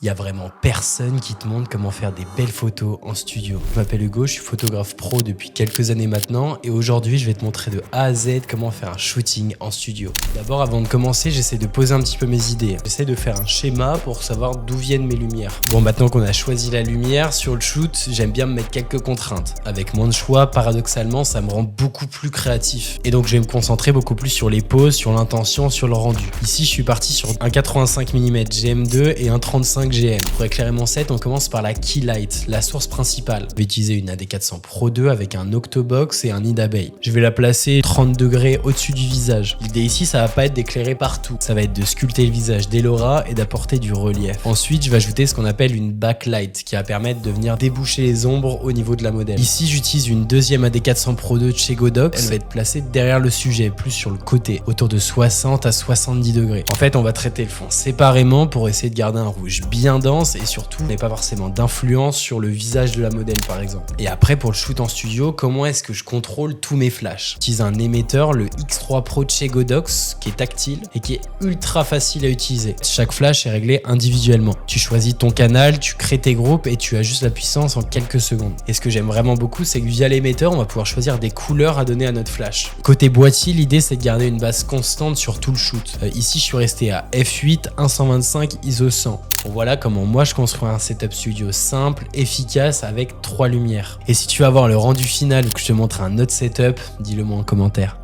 Il y a vraiment personne qui te montre comment faire des belles photos en studio. Je m'appelle Hugo, je suis photographe pro depuis quelques années maintenant et aujourd'hui je vais te montrer de A à Z comment faire un shooting en studio. D'abord, avant de commencer, j'essaie de poser un petit peu mes idées. J'essaie de faire un schéma pour savoir d'où viennent mes lumières. Bon, maintenant qu'on a choisi la lumière, sur le shoot, j'aime bien me mettre quelques contraintes. Avec moins de choix, paradoxalement, ça me rend beaucoup plus créatif. Et donc je vais me concentrer beaucoup plus sur les poses, sur l'intention, sur le rendu. Ici, je suis parti sur un 85 mm GM2 et un 35 GM. Pour éclairer mon set, on commence par la key light, la source principale. Je vais utiliser une AD400 Pro 2 avec un octobox et un nid d'abeille. Je vais la placer 30 degrés au-dessus du visage. L'idée ici, ça va pas être d'éclairer partout. Ça va être de sculpter le visage dès l'aura et d'apporter du relief. Ensuite, je vais ajouter ce qu'on appelle une backlight qui va permettre de venir déboucher les ombres au niveau de la modèle. Ici, j'utilise une deuxième AD400 Pro 2 de chez Godox. Elle va être placée derrière le sujet, plus sur le côté, autour de 60 à 70 degrés. En fait, on va traiter le fond séparément pour essayer de garder un rouge bien dense et surtout, on n'a pas forcément d'influence sur le visage de la modèle par exemple. Et après, pour le shoot en studio, comment est-ce que je contrôle tous mes flashs? J'utilise un émetteur, le X3 Pro de chez Godox, qui est tactile et qui est ultra facile à utiliser. Chaque flash est réglé individuellement. Tu choisis ton canal, tu crées tes groupes et tu ajustes la puissance en quelques secondes. Et ce que j'aime vraiment beaucoup, c'est que via l'émetteur, on va pouvoir choisir des couleurs à donner à notre flash. Côté boîtier, l'idée c'est de garder une base constante sur tout le shoot. Ici, je suis resté à f8 125 ISO 100. Bon, voilà comment moi je construis un setup studio simple, efficace avec 3 lumières. Et si tu veux avoir le rendu final ou que je te montre un autre setup, dis-le moi en commentaire.